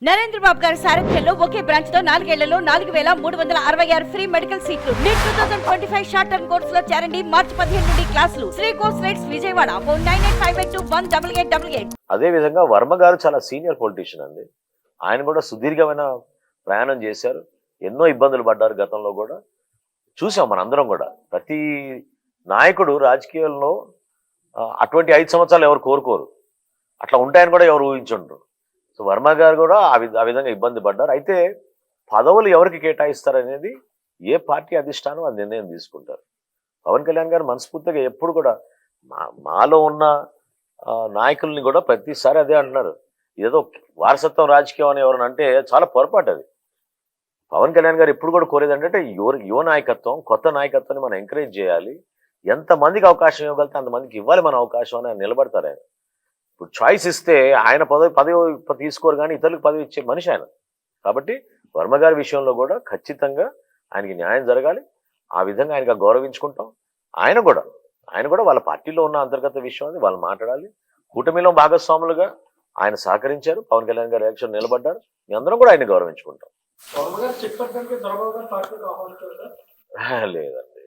నరేంద్ర బాబు గారి సారథ్యంలో ఒకే బ్రాంచ్ తో 4 ఏళ్లలో 4366 ఫ్రీ మెడికల్ సీట్లు. నీట్ 2025 షార్ట్ టర్మ్ కోర్సులో చేరండి. మార్చి 15 నుండి క్లాసులు. Sri course rights Vijayawada. Phone 9858218888. అదే విధంగా వర్మ గారు చాలా సీనియర్ పొలిటీషియన్ అండి. ఆయన కూడా సుదీర్ఘమైన ప్రయాణం చేశారు. ఎన్నో ఇబ్బందులు పడ్డారు గతంలో కూడా. చూసాం మనందరం కూడా. ప్రతి నాయకుడు రాజకీయాల్లో అటువంటి 5 సంవత్సరాలు ఎవరు కోరుకోరు. అట్లా ఉంటాయని కూడా ఎవరు ఊహించుంటారు. సో వర్మ గారు కూడా ఆ విధంగా ఇబ్బంది పడ్డారు. అయితే పదవులు ఎవరికి కేటాయిస్తారనేది ఏ పార్టీ అధిష్టానం అది నిర్ణయం తీసుకుంటారు. పవన్ కళ్యాణ్ గారు మనస్ఫూర్తిగా ఎప్పుడు కూడా మాలో ఉన్న నాయకుల్ని కూడా ప్రతిసారి అదే అంటున్నారు. ఏదో వారసత్వం రాజకీయం అని ఎవరైనా అంటే చాలా పొరపాటు అది. పవన్ కళ్యాణ్ గారు ఎప్పుడు కూడా కోరేది అంటే యువ నాయకత్వం, కొత్త నాయకత్వాన్ని మనం ఎంకరేజ్ చేయాలి. ఎంతమందికి అవకాశం ఇవ్వగలిగితే అంతమందికి ఇవ్వాలి మన అవకాశం అని ఆయన నిలబడతారు. ఆయన ఇప్పుడు చాయిస్ ఇస్తే ఆయన పదవి తీసుకోరు కానీ ఇతరులకు పదవి ఇచ్చే మనిషి ఆయన. కాబట్టి వర్మ గారి విషయంలో కూడా ఖచ్చితంగా ఆయనకి న్యాయం జరగాలి. ఆ విధంగా ఆయనగా గౌరవించుకుంటాం. ఆయన కూడా వాళ్ళ పార్టీలో ఉన్న అంతర్గత విషయం అది వాళ్ళు మాట్లాడాలి. కూటమిలో భాగస్వాములుగా ఆయన సహకరించారు. పవన్ కళ్యాణ్ గారు ఎలక్షన్ నిలబడ్డారు. మీ అందరం కూడా ఆయన గౌరవించుకుంటాం. లేదండి,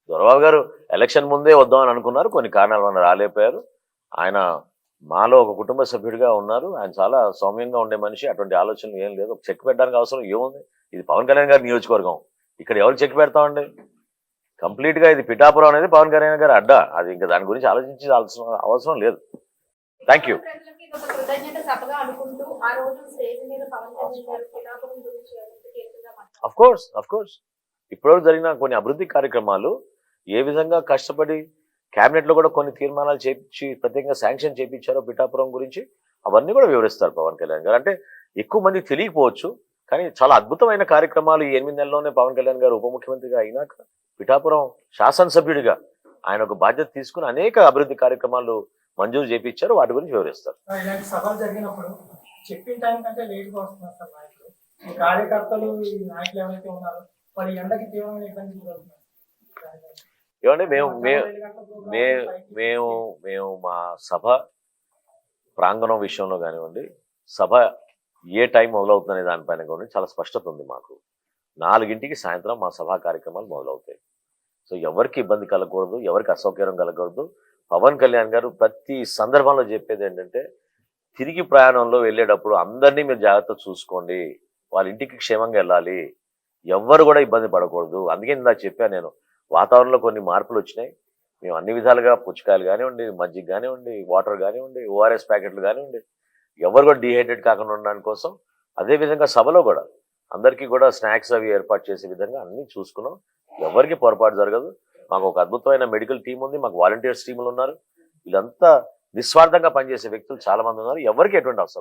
దొరబాబు గారు ఎలక్షన్ ముందే వద్దామని అనుకున్నారు. కొన్ని కారణాల వల్ల రాలేకపోయారు. ఆయన మాలో ఒక కుటుంబ సభ్యుడిగా ఉన్నారు. ఆయన చాలా సౌమ్యంగా ఉండే మనిషి. అటువంటి ఆలోచనలు ఏం లేదు. చెక్ పెట్టడానికి అవసరం ఏముంది? ఇది పవన్ కళ్యాణ్ గారి నియోజకవర్గం. ఇక్కడ ఎవరు చెక్ పెడతామండి? కంప్లీట్గా ఇది పిఠాపురం అనేది పవన్ కళ్యాణ్ గారి అడ్డా. అది ఇంకా దాని గురించి ఆలోచించి అవసరం లేదు. Thank you. అఫ్ కోర్స్ ఇప్పటివరకు జరిగిన కొన్ని అభివృద్ధి కార్యక్రమాలు ఏ విధంగా కష్టపడి క్యాబినెట్లో కూడా కొన్ని తీర్మానాలు చేపించి ప్రత్యేకంగా శాంక్షన్ చేయించారో పిఠాపురం గురించి అవన్నీ కూడా వివరిస్తారు పవన్ కళ్యాణ్ గారు. అంటే ఎక్కువ మంది తెలియకపోవచ్చు కానీ చాలా అద్భుతమైన కార్యక్రమాలు ఈ 8 నెలల్లోనే పవన్ కళ్యాణ్ గారు ఉప ముఖ్యమంత్రిగా అయినాక పిఠాపురం శాసనసభ్యుడిగా ఆయన ఒక బాధ్యత తీసుకుని అనేక అభివృద్ధి కార్యక్రమాలు మంజూరు చేయించారు. వాటి గురించి వివరిస్తారు. ఏమండి మేము మా సభ ప్రాంగణం విషయంలో కానివ్వండి, సభ ఏ టైం మొదలవుతుందనే దానిపైన కూడా చాలా స్పష్టత ఉంది మాకు. 4ంటికి సాయంత్రం మా సభా కార్యక్రమాలు మొదలవుతాయి. సో ఎవరికి ఇబ్బంది కలగకూడదు, ఎవరికి అసౌకర్యం కలగకూడదు. పవన్ కళ్యాణ్ గారు ప్రతి సందర్భంలో చెప్పేది ఏంటంటే తిరిగి ప్రయాణంలో వెళ్ళేటప్పుడు అందరినీ మీరు జాగ్రత్త చూసుకోండి, వాళ్ళ ఇంటికి క్షేమంగా వెళ్ళాలి, ఎవ్వరు కూడా ఇబ్బంది పడకూడదు. అందుకే ఇందాక చెప్పాను నేను, వాతావరణంలో కొన్ని మార్పులు వచ్చినాయి. మేము అన్ని విధాలుగా పుచ్చకాయలు కానివ్వండి, మజ్జిగ కానివ్వండి, వాటర్ కానివ్వండి, ఓఆర్ఎస్ ప్యాకెట్లు కానివ్వండి, ఎవరు కూడా డీహైడ్రేట్ కాకుండా ఉండడానికి కోసం అదేవిధంగా సభలో కూడా అందరికీ కూడా స్నాక్స్ అవి ఏర్పాటు చేసే విధంగా అన్నీ చూసుకున్నాం. ఎవరికి పొరపాటు జరగదు. మాకు ఒక అద్భుతమైన మెడికల్ టీం ఉంది, మాకు వాలంటీర్స్ టీములు ఉన్నారు. వీళ్ళంతా నిస్వార్థంగా పనిచేసే వ్యక్తులు చాలా మంది ఉన్నారు. ఎవరికి ఎటువంటి అవసరం